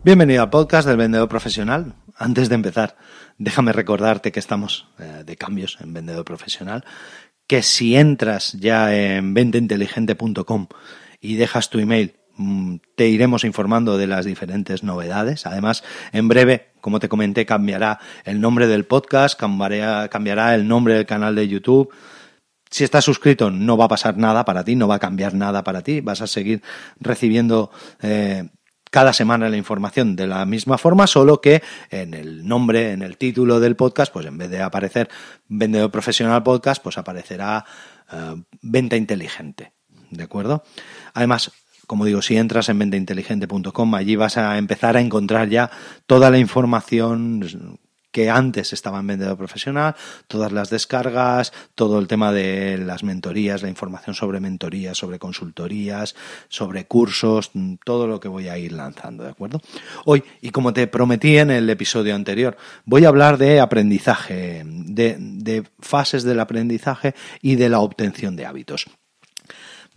Bienvenido al podcast del vendedor profesional. Antes de empezar, déjame recordarte que estamos de cambios en Vendedor Profesional, que si entras ya en ventainteligente.com y dejas tu email, te iremos informando de las diferentes novedades. Además, en breve, como te comenté, cambiará el nombre del podcast, cambiará el nombre del canal de YouTube. Si estás suscrito, no va a pasar nada para ti, no va a cambiar nada para ti. Vas a seguir recibiendo cada semana la información de la misma forma, solo que en el nombre, en el título del podcast, pues en vez de aparecer Vendedor Profesional Podcast, pues aparecerá Venta Inteligente, ¿de acuerdo? Además, como digo, si entras en ventainteligente.com, allí vas a empezar a encontrar ya toda la información que antes estaba en Vendedor Profesional, todas las descargas, todo el tema de las mentorías, la información sobre mentorías, sobre consultorías, sobre cursos, todo lo que voy a ir lanzando, ¿de acuerdo? Hoy, y como te prometí en el episodio anterior, voy a hablar de aprendizaje, de fases del aprendizaje y de la obtención de hábitos.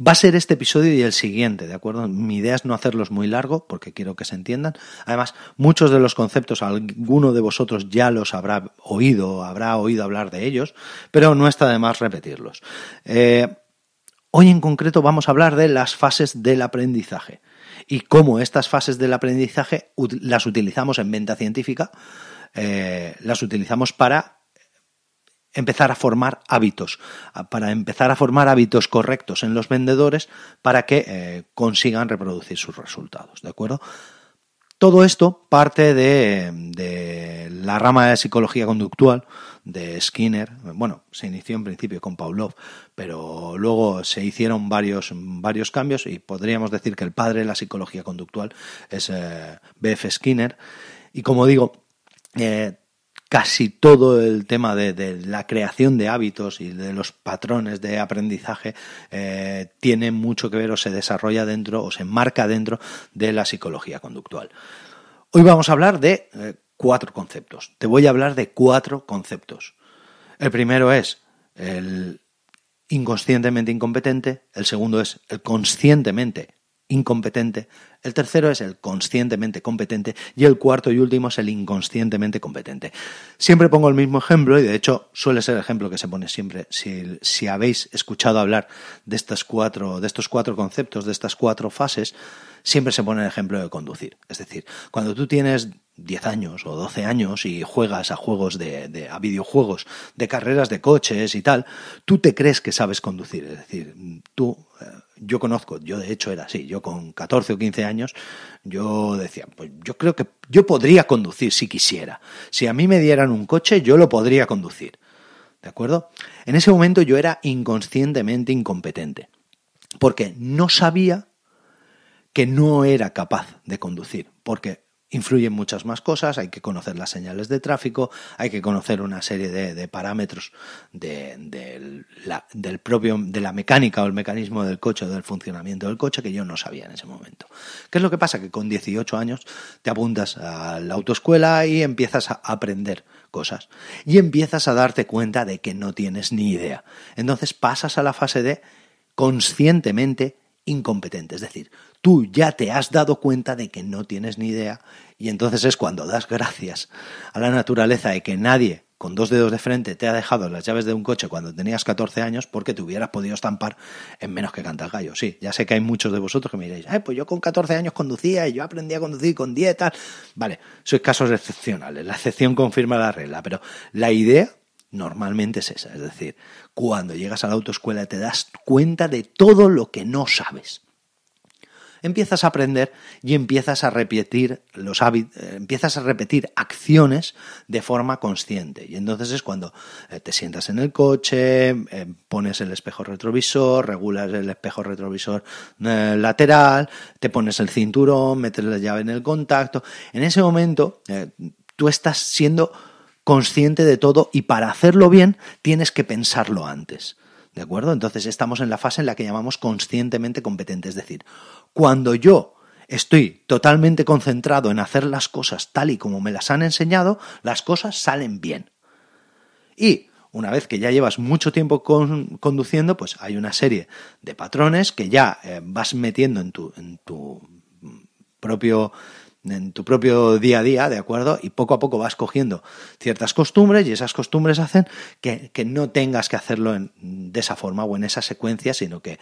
Va a ser este episodio y el siguiente, ¿de acuerdo? Mi idea es no hacerlos muy largo porque quiero que se entiendan. Además, muchos de los conceptos, alguno de vosotros ya los habrá oído hablar de ellos, pero no está de más repetirlos. Hoy en concreto vamos a hablar de las fases del aprendizaje y cómo estas fases del aprendizaje las utilizamos en venta científica, las utilizamos para empezar a formar hábitos, correctos en los vendedores para que consigan reproducir sus resultados, ¿de acuerdo? Todo esto parte de la rama de psicología conductual de Skinner. Bueno, se inició en principio con Pavlov, pero luego se hicieron varios cambios y podríamos decir que el padre de la psicología conductual es B.F. Skinner. Y como digo, casi todo el tema de la creación de hábitos y de los patrones de aprendizaje tiene mucho que ver o se desarrolla dentro o se enmarca dentro de la psicología conductual. Hoy vamos a hablar de 4 conceptos. Te voy a hablar de 4 conceptos. El primero es el inconscientemente incompetente, el segundo es el conscientemente incompetente, el tercero es el conscientemente competente y el cuarto y último es el inconscientemente competente. Siempre pongo el mismo ejemplo y de hecho suele ser el ejemplo que se pone siempre. Si habéis escuchado hablar de estos 4 conceptos, de estas 4 fases, siempre se pone el ejemplo de conducir. Es decir, cuando tú tienes 10 años o 12 años y juegas a juegos a videojuegos de carreras de coches y tal, tú te crees que sabes conducir. Es decir, yo de hecho era así, yo con 14 o 15 años, yo decía, pues yo creo que yo podría conducir si quisiera. Si a mí me dieran un coche, yo lo podría conducir. ¿De acuerdo? En ese momento yo era inconscientemente incompetente, porque no sabía que no era capaz de conducir, porque influyen muchas más cosas, hay que conocer las señales de tráfico, hay que conocer una serie de parámetros de la mecánica o el mecanismo del coche o del funcionamiento del coche que yo no sabía en ese momento. ¿Qué es lo que pasa? Que con 18 años te apuntas a la autoescuela y empiezas a aprender cosas y empiezas a darte cuenta de que no tienes ni idea. Entonces pasas a la fase de conscientemente incompetente, es decir, tú ya te has dado cuenta de que no tienes ni idea y entonces es cuando das gracias a la naturaleza de que nadie con 2 dedos de frente te ha dejado las llaves de un coche cuando tenías 14 años porque te hubieras podido estampar en menos que canta el gallo. Sí, ya sé que hay muchos de vosotros que me diréis, pues yo con 14 años conducía y yo aprendí a conducir con 10 tal. Vale, sois casos excepcionales, la excepción confirma la regla, pero la idea normalmente es esa, es decir, cuando llegas a la autoescuela te das cuenta de todo lo que no sabes. Empiezas a aprender y empiezas a repetir empiezas a repetir acciones de forma consciente. Y entonces es cuando te sientas en el coche, pones el espejo retrovisor, regulas el espejo retrovisor lateral, te pones el cinturón, metes la llave en el contacto. En ese momento tú estás siendo consciente de todo y para hacerlo bien tienes que pensarlo antes. ¿De acuerdo? Entonces estamos en la fase en la que llamamos conscientemente competente, es decir, cuando yo estoy totalmente concentrado en hacer las cosas tal y como me las han enseñado, las cosas salen bien. Y una vez que ya llevas mucho tiempo conduciendo, pues hay una serie de patrones que ya vas metiendo en tu propio en tu propio día a día, ¿de acuerdo? Y poco a poco vas cogiendo ciertas costumbres y esas costumbres hacen que no tengas que hacerlo de esa forma o en esa secuencia, sino que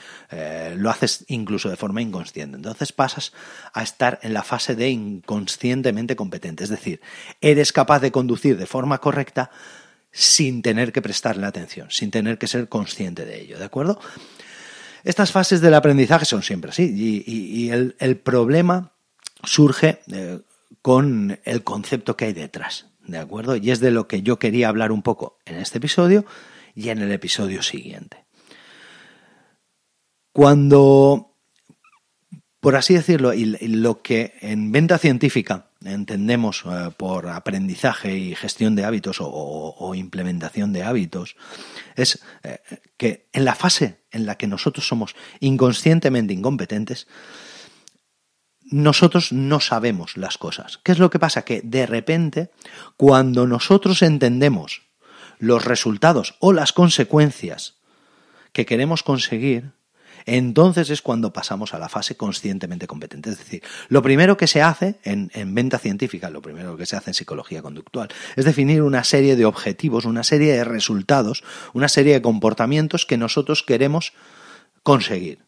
lo haces incluso de forma inconsciente. Entonces pasas a estar en la fase de inconscientemente competente, es decir, eres capaz de conducir de forma correcta sin tener que prestarle atención, sin tener que ser consciente de ello, ¿de acuerdo? Estas fases del aprendizaje son siempre así y el problema surge con el concepto que hay detrás, ¿de acuerdo? Y es de lo que yo quería hablar un poco en este episodio y en el episodio siguiente. Cuando, por así decirlo, y lo que en venta científica entendemos por aprendizaje y gestión de hábitos o implementación de hábitos, es que en la fase en la que nosotros somos inconscientemente incompetentes, nosotros no sabemos las cosas. ¿Qué es lo que pasa? Que de repente, cuando nosotros entendemos los resultados o las consecuencias que queremos conseguir, entonces es cuando pasamos a la fase conscientemente competente. Es decir, lo primero que se hace en venta científica, lo primero que se hace en psicología conductual, es definir una serie de objetivos, una serie de resultados, una serie de comportamientos que nosotros queremos conseguir.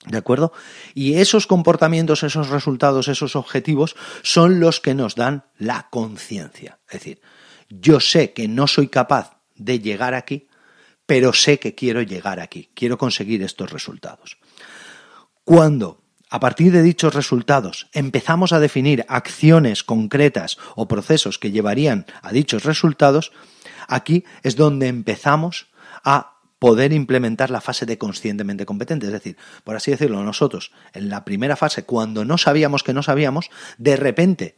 ¿De acuerdo? Y esos comportamientos, esos resultados, esos objetivos son los que nos dan la conciencia. Es decir, yo sé que no soy capaz de llegar aquí, pero sé que quiero llegar aquí, quiero conseguir estos resultados. Cuando, a partir de dichos resultados, empezamos a definir acciones concretas o procesos que llevarían a dichos resultados, aquí es donde empezamos a poder implementar la fase de conscientemente competente. Es decir, por así decirlo, nosotros en la primera fase, cuando no sabíamos que no sabíamos, de repente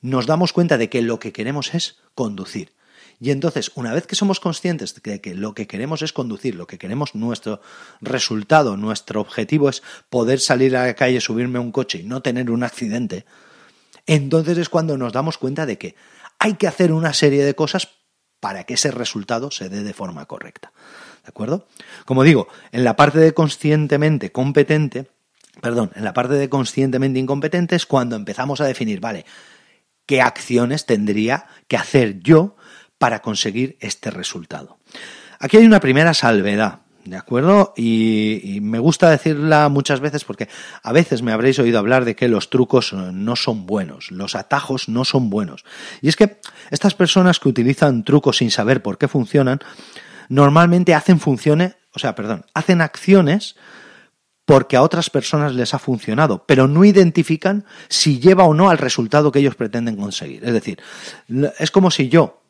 nos damos cuenta de que lo que queremos es conducir. Y entonces, una vez que somos conscientes de que lo que queremos es conducir, lo que queremos, nuestro resultado, nuestro objetivo es poder salir a la calle, subirme a un coche y no tener un accidente, entonces es cuando nos damos cuenta de que hay que hacer una serie de cosas para que ese resultado se dé de forma correcta. ¿De acuerdo? Como digo, en la parte de conscientemente incompetente es cuando empezamos a definir, vale, qué acciones tendría que hacer yo para conseguir este resultado. Aquí hay una primera salvedad, ¿de acuerdo? Y me gusta decirla muchas veces porque a veces me habréis oído hablar de que los trucos no son buenos, los atajos no son buenos. Y es que estas personas que utilizan trucos sin saber por qué funcionan, normalmente hacen acciones porque a otras personas les ha funcionado, pero no identifican si lleva o no al resultado que ellos pretenden conseguir. Es decir, es como si yo,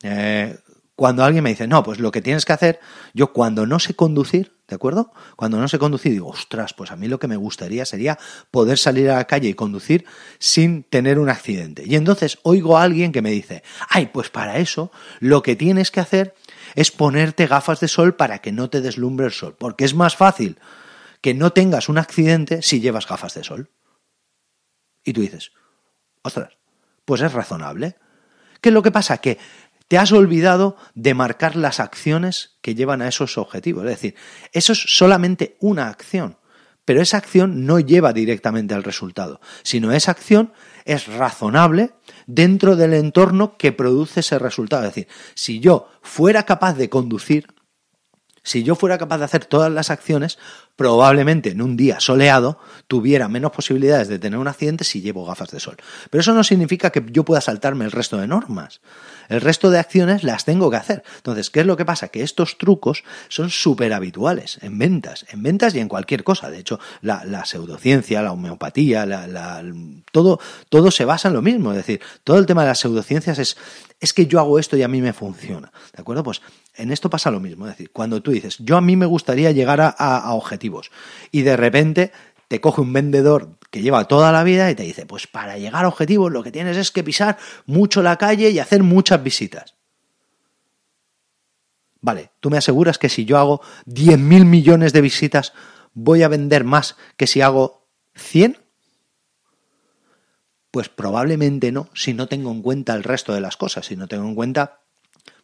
cuando alguien me dice, no, pues lo que tienes que hacer, yo cuando no sé conducir, ¿de acuerdo? Cuando no sé conducir digo, ostras, pues a mí lo que me gustaría sería poder salir a la calle y conducir sin tener un accidente. Y entonces oigo a alguien que me dice, ay, pues para eso lo que tienes que hacer es ponerte gafas de sol para que no te deslumbre el sol, porque es más fácil que no tengas un accidente si llevas gafas de sol. Y tú dices, ostras, pues es razonable. ¿Qué es lo que pasa? Que te has olvidado de marcar las acciones que llevan a esos objetivos. Es decir, eso es solamente una acción, pero esa acción no lleva directamente al resultado, sino esa acción es razonable dentro del entorno que produce ese resultado. Es decir, si yo fuera capaz de conducir, si yo fuera capaz de hacer todas las acciones, probablemente en un día soleado tuviera menos posibilidades de tener un accidente si llevo gafas de sol. Pero eso no significa que yo pueda saltarme el resto de normas. El resto de acciones las tengo que hacer. Entonces, ¿qué es lo que pasa? Que estos trucos son súper habituales en ventas y en cualquier cosa. De hecho, la pseudociencia, la homeopatía, todo se basa en lo mismo. Es decir, todo el tema de las pseudociencias es que yo hago esto y a mí me funciona. ¿De acuerdo? Pues en esto pasa lo mismo. Es decir, cuando tú dices, yo a mí me gustaría llegar a objetivos y de repente te coge un vendedor que lleva toda la vida y te dice, pues para llegar a objetivos lo que tienes es que pisar mucho la calle y hacer muchas visitas. Vale, tú me aseguras que si yo hago 10.000 millones de visitas voy a vender más que si hago 100? Pues probablemente no, si no tengo en cuenta el resto de las cosas, si no tengo en cuenta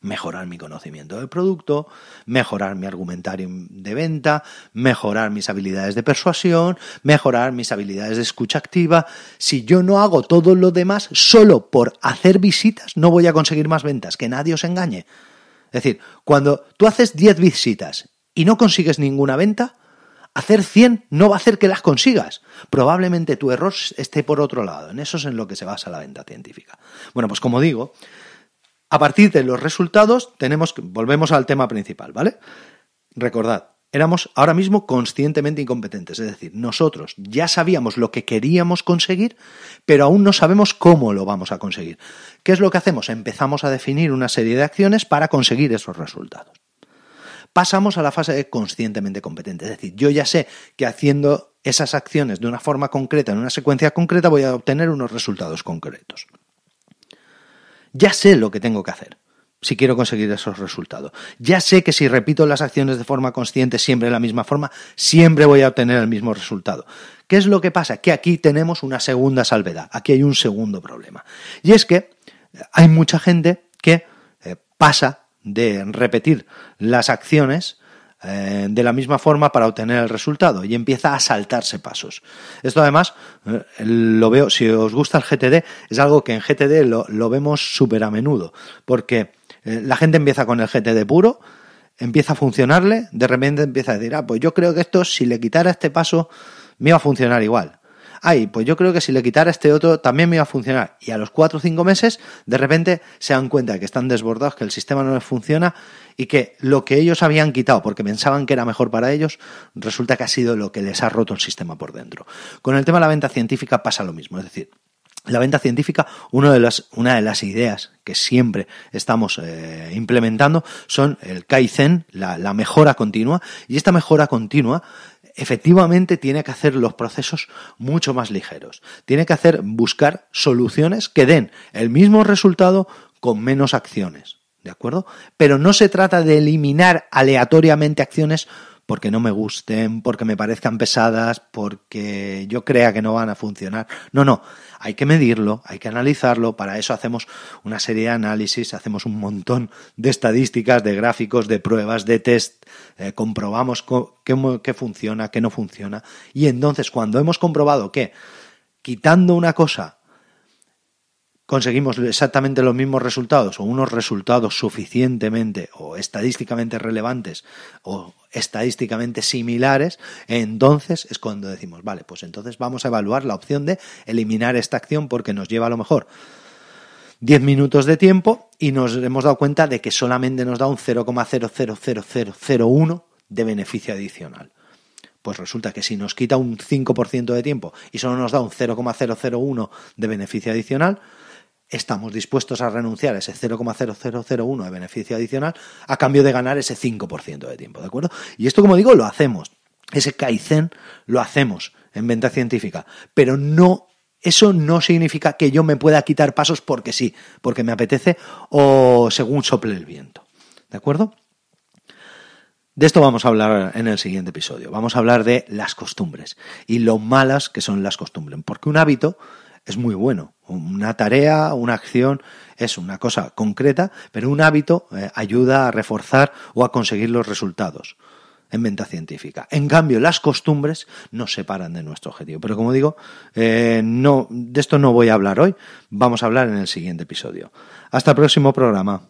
mejorar mi conocimiento del producto, mejorar mi argumentario de venta, mejorar mis habilidades de persuasión, mejorar mis habilidades de escucha activa. Si yo no hago todo lo demás, solo por hacer visitas no voy a conseguir más ventas, que nadie os engañe. Es decir, cuando tú haces 10 visitas y no consigues ninguna venta, hacer 100 no va a hacer que las consigas. Probablemente tu error esté por otro lado. En eso es en lo que se basa la venta científica. Bueno, pues como digo, a partir de los resultados volvemos al tema principal, ¿vale? Recordad, éramos ahora mismo conscientemente incompetentes. Es decir, nosotros ya sabíamos lo que queríamos conseguir, pero aún no sabemos cómo lo vamos a conseguir. ¿Qué es lo que hacemos? Empezamos a definir una serie de acciones para conseguir esos resultados. Pasamos a la fase de conscientemente competente. Es decir, yo ya sé que haciendo esas acciones de una forma concreta, en una secuencia concreta, voy a obtener unos resultados concretos. Ya sé lo que tengo que hacer si quiero conseguir esos resultados. Ya sé que si repito las acciones de forma consciente siempre de la misma forma, siempre voy a obtener el mismo resultado. ¿Qué es lo que pasa? Que aquí tenemos una segunda salvedad. Aquí hay un segundo problema. Y es que hay mucha gente que pasa de repetir las acciones de la misma forma para obtener el resultado y empieza a saltarse pasos. Esto además lo veo, si os gusta el GTD, es algo que en GTD lo vemos súper a menudo, porque la gente empieza con el GTD puro, empieza a funcionarle, de repente empieza a decir, pues yo creo que esto, si le quitara este paso, me iba a funcionar igual. Pues yo creo que si le quitara este otro también me iba a funcionar. Y a los 4 o 5 meses, de repente se dan cuenta de que están desbordados, que el sistema no les funciona y que lo que ellos habían quitado porque pensaban que era mejor para ellos, resulta que ha sido lo que les ha roto el sistema por dentro. Con el tema de la venta científica pasa lo mismo. Es decir, la venta científica, una de las ideas que siempre estamos implementando son el Kaizen, la mejora continua. Y esta mejora continua efectivamente tiene que hacer los procesos mucho más ligeros. Tiene que buscar soluciones que den el mismo resultado con menos acciones, ¿de acuerdo? Pero no se trata de eliminar aleatoriamente acciones porque no me gusten, porque me parezcan pesadas, porque yo crea que no van a funcionar. No, hay que medirlo, hay que analizarlo, para eso hacemos una serie de análisis, hacemos un montón de estadísticas, de gráficos, de pruebas, de test, comprobamos qué funciona, qué no funciona, y entonces cuando hemos comprobado que quitando una cosa conseguimos exactamente los mismos resultados o unos resultados suficientemente o estadísticamente relevantes o estadísticamente similares, entonces es cuando decimos, vale, pues entonces vamos a evaluar la opción de eliminar esta acción porque nos lleva a lo mejor 10 minutos de tiempo y nos hemos dado cuenta de que solamente nos da un 0,00001 de beneficio adicional. Pues resulta que si nos quita un 5% de tiempo y solo nos da un 0,001 de beneficio adicional, estamos dispuestos a renunciar a ese 0,0001 de beneficio adicional a cambio de ganar ese 5% de tiempo, ¿de acuerdo? Y esto, como digo, lo hacemos. Ese Kaizen lo hacemos en venta científica, pero eso no significa que yo me pueda quitar pasos porque sí, porque me apetece o según sople el viento, ¿de acuerdo? De esto vamos a hablar en el siguiente episodio. Vamos a hablar de las costumbres y lo malas que son las costumbres, porque un hábito es muy bueno. Una tarea, una acción es una cosa concreta, pero un hábito ayuda a reforzar o a conseguir los resultados en venta científica. En cambio, las costumbres nos separan de nuestro objetivo. Pero como digo, de esto no voy a hablar hoy. Vamos a hablar en el siguiente episodio. Hasta el próximo programa.